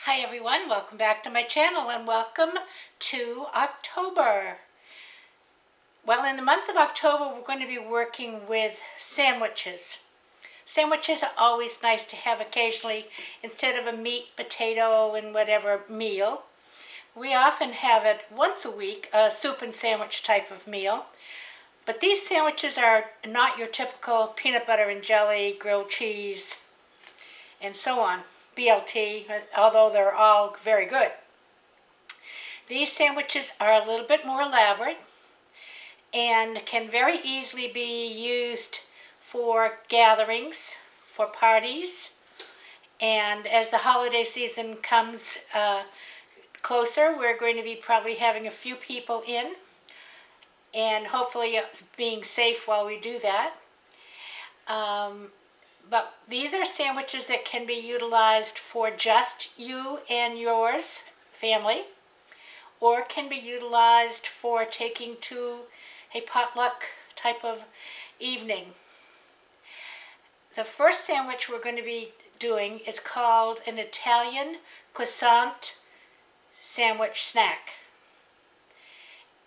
Hi everyone, welcome back to my channel and welcome to October. Well, in the month of October we're going to be working with sandwiches. Sandwiches are always nice to have occasionally instead of a meat, potato, and whatever meal. We often have it once a week, a soup and sandwich type of meal. But these sandwiches are not your typical peanut butter and jelly, grilled cheese, and so on. BLT, although they're all very good. These sandwiches are a little bit more elaborate and can very easily be used for gatherings, for parties, and as the holiday season comes closer, we're going to be probably having a few people in and hopefully being safe while we do that. But these are sandwiches that can be utilized for just you and yours family, or can be utilized for taking to a potluck type of evening. The first sandwich we're going to be doing is called an Italian Crescent Sandwich snack.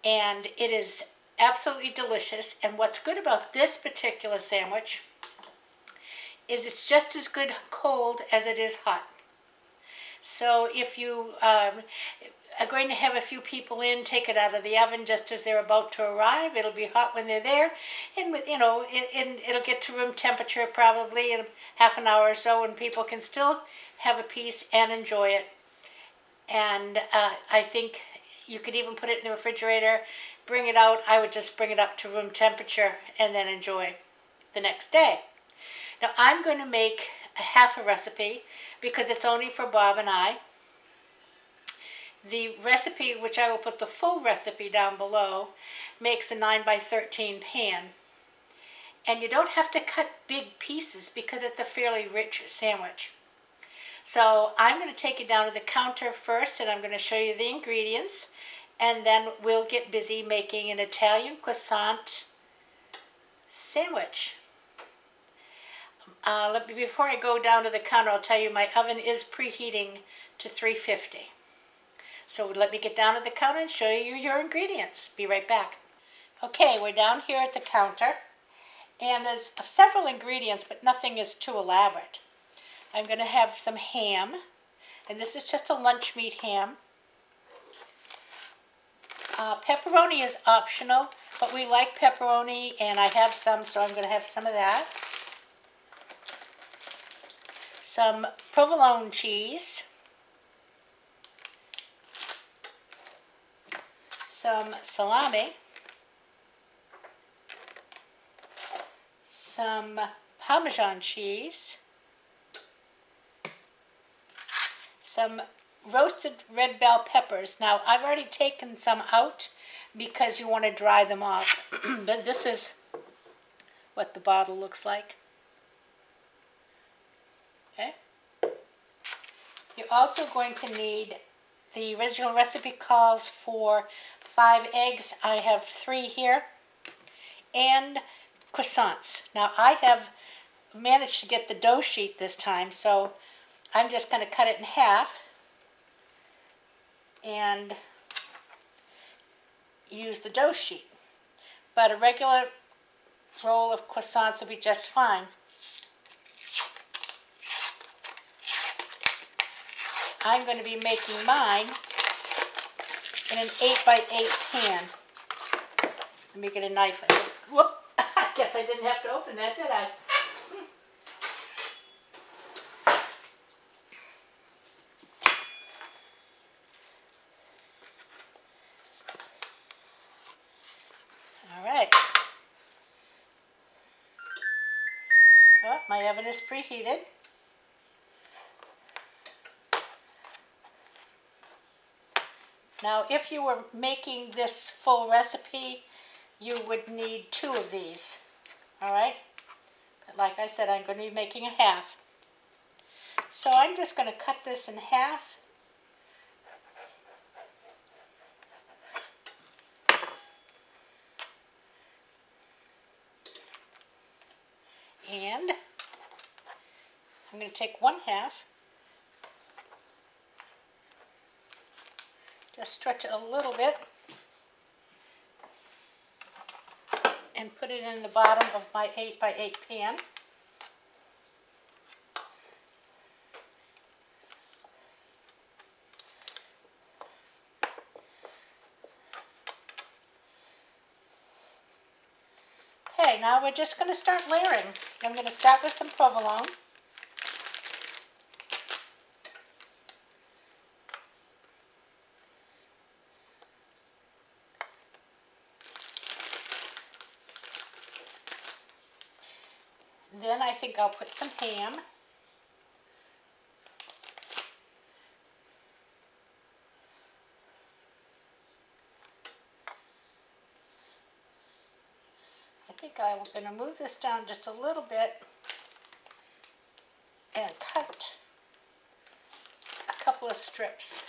And it is absolutely delicious. And what's good about this particular sandwich is it's just as good cold as it is hot. So if you are going to have a few people in, take it out of the oven just as they're about to arrive. It'll be hot when they're there, and it'll get to room temperature probably in half an hour or so, and people can still have a piece and enjoy it. And I think you could even put it in the refrigerator, bring it out. I would just bring it up to room temperature and then enjoy the next day. Now I'm going to make a half a recipe because it's only for Bob and I. The recipe, which I will put the full recipe down below, makes a 9 by 13 pan. And you don't have to cut big pieces because it's a fairly rich sandwich. So I'm going to take it down to the counter first and I'm going to show you the ingredients. And then we'll get busy making an Italian croissant sandwich. Before I go down to the counter, I'll tell you my oven is preheating to 350. So let me get down to the counter and show you your ingredients. Be right back. Okay, we're down here at the counter, and there's several ingredients, but nothing is too elaborate. I'm going to have some ham, and this is just a lunch meat ham. Pepperoni is optional, but we like pepperoni, and I have some, so I'm going to have some of that. Some provolone cheese, some salami, some parmesan cheese, some roasted red bell peppers. Now I've already taken some out because you want to dry them off, but this is what the bottle looks like. Okay. You're also going to need, the original recipe calls for 5 eggs. I have 3 here. And croissants. Now I have managed to get the dough sheet this time, so I'm just going to cut it in half and use the dough sheet. But a regular roll of croissants will be just fine. I'm going to be making mine in an 8 by 8 pan. Let me get a knife. Whoop! I guess I didn't have to open that, did I? All right. Oh, my oven is preheated. Now, if you were making this full recipe, you would need 2 of these, all right? But like I said, I'm going to be making a half. So I'm just going to cut this in half. And I'm going to take 1/2 Just stretch it a little bit and put it in the bottom of my 8x8 pan. Okay, now we're just going to start layering. I'm going to start with some provolone. Then I think I'll put some ham. I think I'm going to move this down just a little bit and cut a couple of strips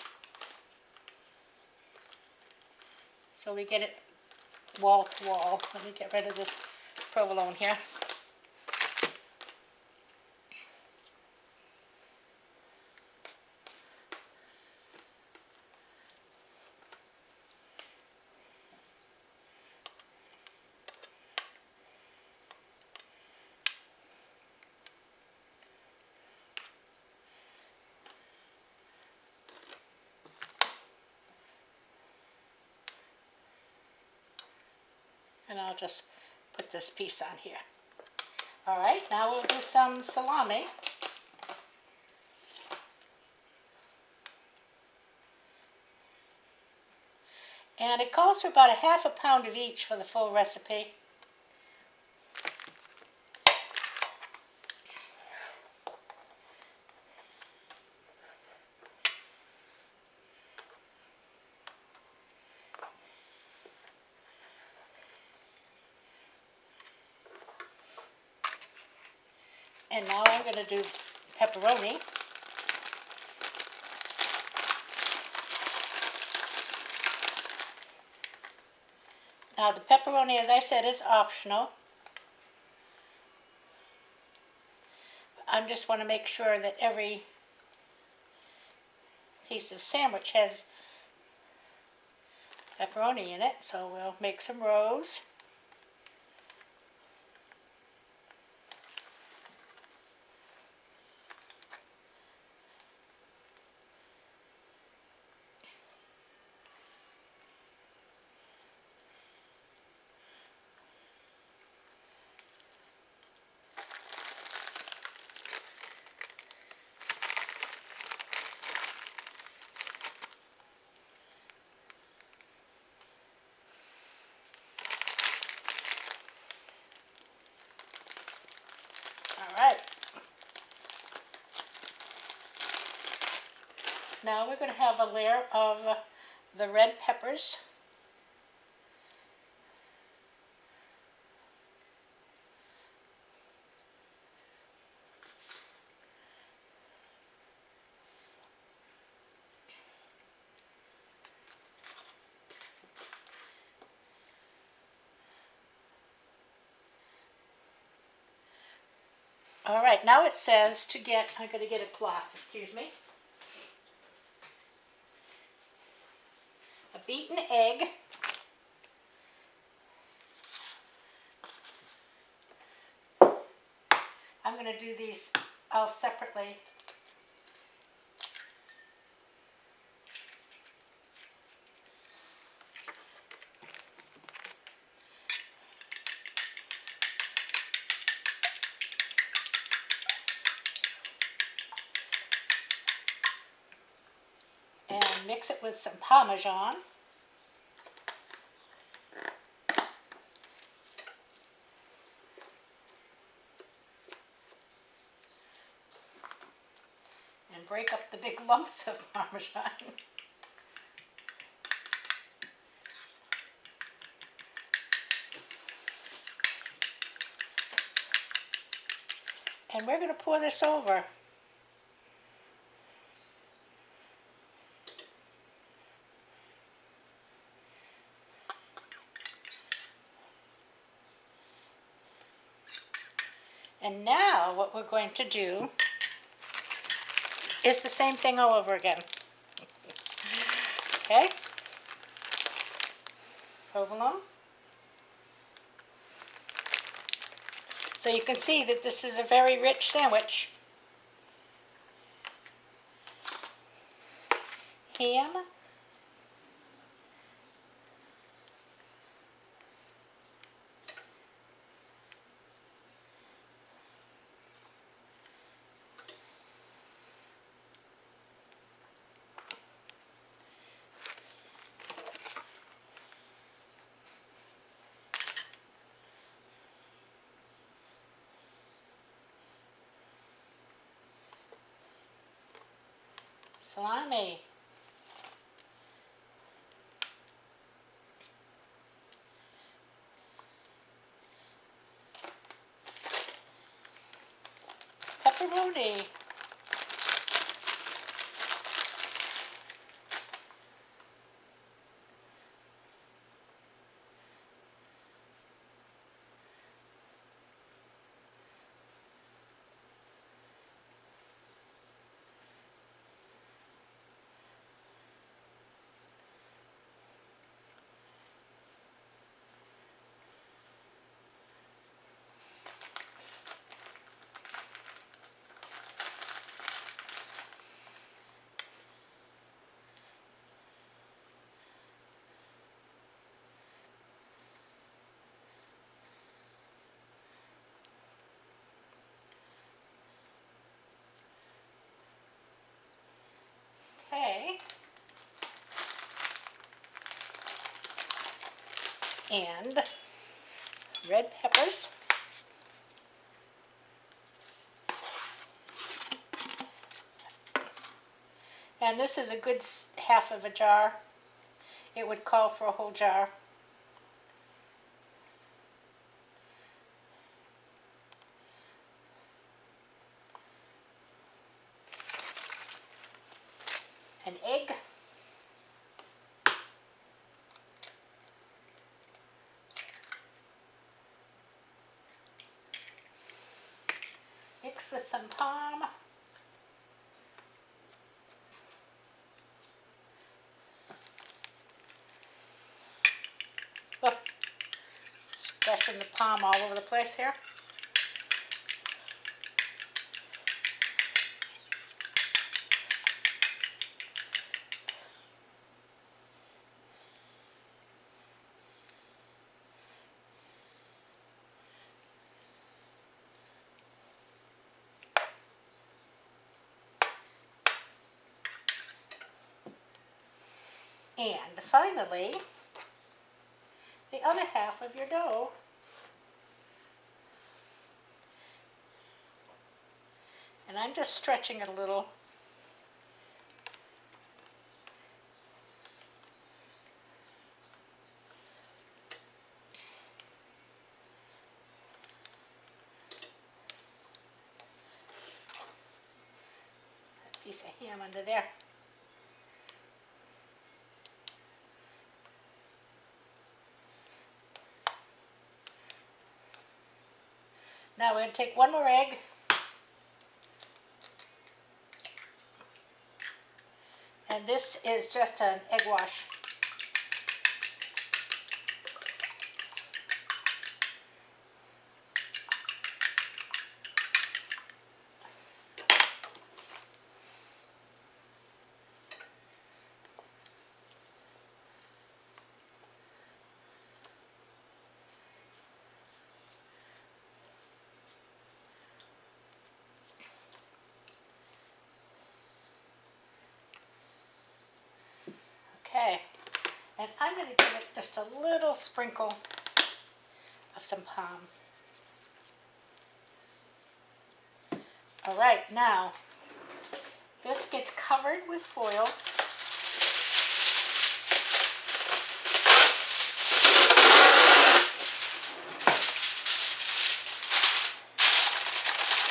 so we get it wall to wall. Let me get rid of this provolone here. And I'll just put this piece on here. All right, now we'll do some salami. And it calls for about a ½ pound of each for the full recipe. And now I'm going to do pepperoni. Now the pepperoni, as I said, is optional. I just want to make sure that every piece of sandwich has pepperoni in it, so we'll make some rows. Alright, now we're going to have a layer of the red peppers. All right, now it says to get, I'm going to get a cloth, excuse me, a beaten egg, I'm going to do these all separately. And mix it with some parmesan. And break up the big lumps of parmesan. And we're going to pour this over. And now what we're going to do is the same thing all over again. Okay. Provolone. So you can see that this is a very rich sandwich. Ham. Salami. Pepperoni. Okay. And red peppers. And this is a good half of a jar. It would call for a whole jar. An egg. Mixed with some parm. Look, splashing the parm all over the place here. And finally, the other half of your dough. And I'm just stretching it a little. That piece of ham under there. Now we're going to take one more egg. And this is just an egg wash. Okay, and I'm going to give it just a little sprinkle of some parm. All right, now this gets covered with foil.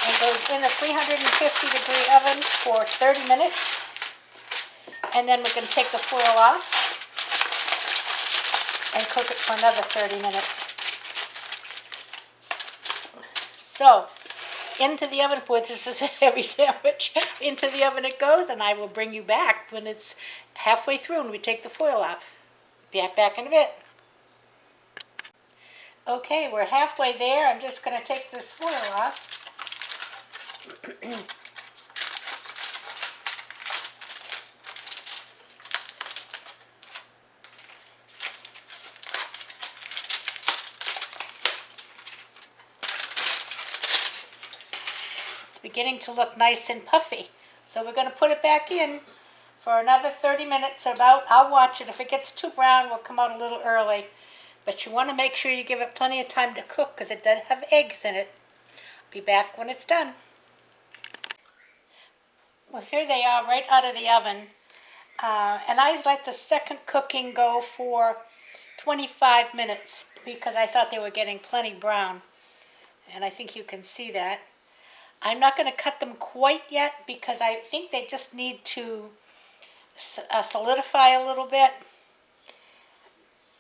And goes in a 350-degree oven for 30 minutes. And then we're going to take the foil off and cook it for another 30 minutes. So, into the oven. Boy, this is a heavy sandwich. Into the oven it goes, and I will bring you back when it's halfway through and we take the foil off. Be back in a bit. Okay, we're halfway there. I'm just going to take this foil off. It's beginning to look nice and puffy. So we're going to put it back in for another 30 minutes about. I'll watch it. If it gets too brown, we'll come out a little early. But you want to make sure you give it plenty of time to cook because it does have eggs in it. Be back when it's done. Well, here they are right out of the oven. And I let the second cooking go for 25 minutes because I thought they were getting plenty brown. And I think you can see that. I'm not going to cut them quite yet because I think they just need to solidify a little bit.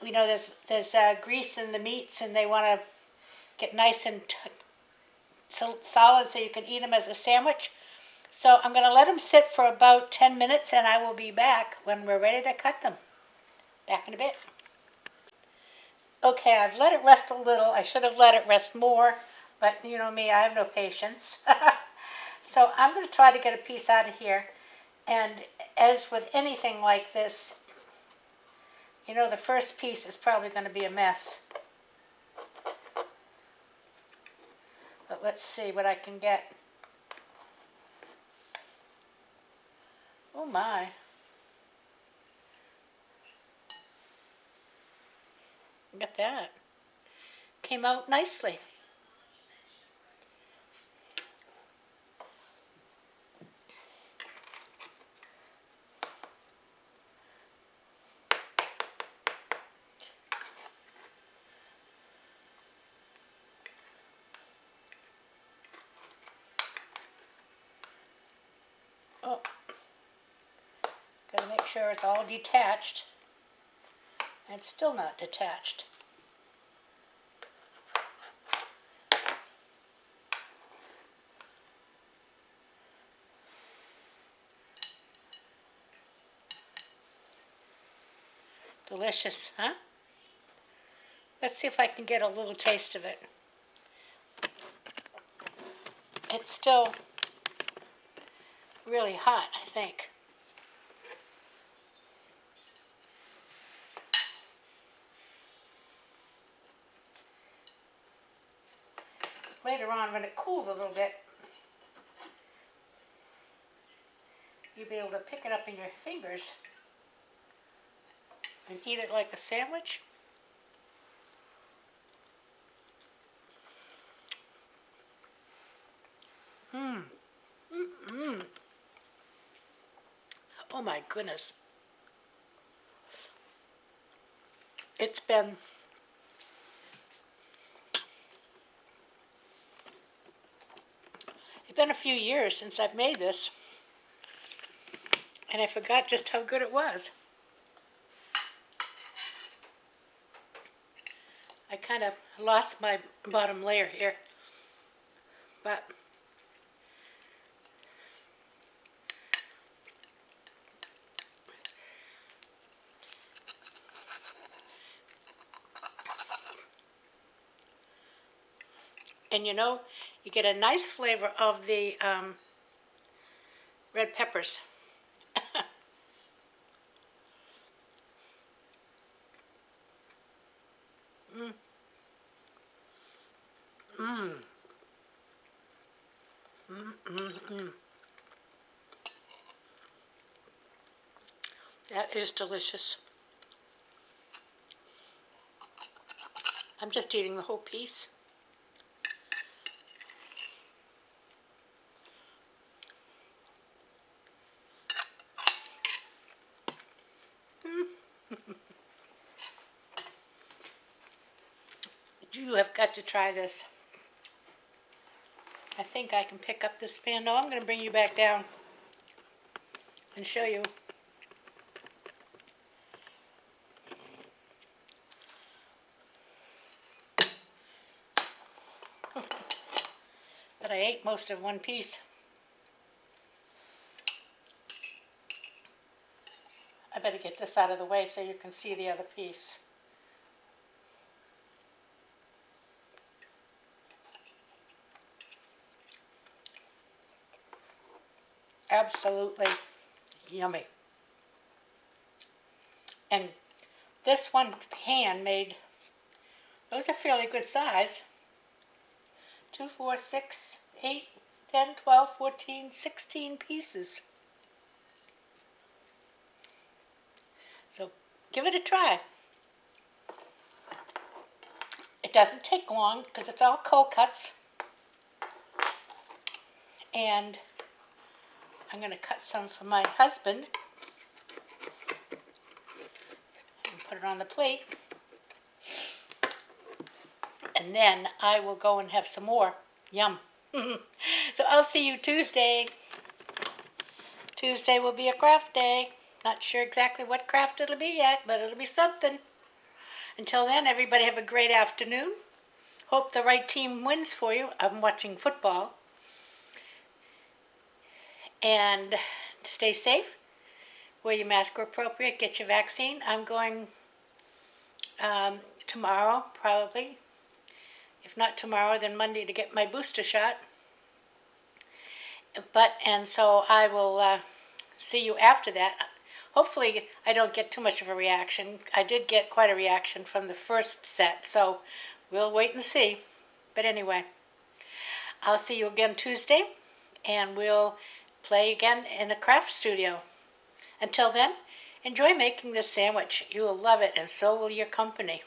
You know, there's grease in the meats and they want to get nice and solid so you can eat them as a sandwich. So I'm going to let them sit for about 10 minutes and I will be back when we're ready to cut them. Back in a bit. Okay, I've let it rest a little. I should have let it rest more, but you know me, I have no patience. So I'm going to try to get a piece out of here. And as with anything like this, you know, the first piece is probably going to be a mess. But let's see what I can get. Oh my. Look at that. Came out nicely. Oh, gotta make sure it's all detached. It's still not detached. Delicious, huh? Let's see if I can get a little taste of it. It's still really hot, I think. Later on, when it cools a little bit, you'll be able to pick it up in your fingers and eat it like a sandwich. Oh my goodness. It's been a few years since I've made this, and I forgot just how good it was. I kind of lost my bottom layer here, but and you know, you get a nice flavor of the red peppers. That is delicious. I'm just eating the whole piece. You have got to try this. I think I can pick up this pan. No, I'm going to bring you back down and show you. but I ate most of one piece. I better get this out of the way so you can see the other piece. Absolutely yummy. And this one pan made, those are fairly good size. 2, 4, 6, 8, 10, 12, 14, 16 pieces. So give it a try. It doesn't take long because it's all cold cuts. And I'm going to cut some for my husband and put it on the plate. And then I will go and have some more. Yum. So I'll see you Tuesday. Tuesday will be a craft day. Not sure exactly what craft it'll be yet, but it'll be something. Until then, everybody have a great afternoon. Hope the right team wins for you. I'm watching football. And stay safe. Wear your mask where appropriate. Get your vaccine. I'm going tomorrow, probably. If not tomorrow, then Monday to get my booster shot. And so I will see you after that. Hopefully I don't get too much of a reaction. I did get quite a reaction from the first set, so we'll wait and see. But anyway, I'll see you again Tuesday, and we'll play again in a craft studio. Until then, enjoy making this sandwich. You will love it, and so will your company.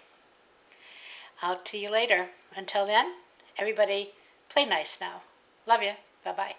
I'll see you later. Until then, everybody, play nice now. Love you. Bye-bye.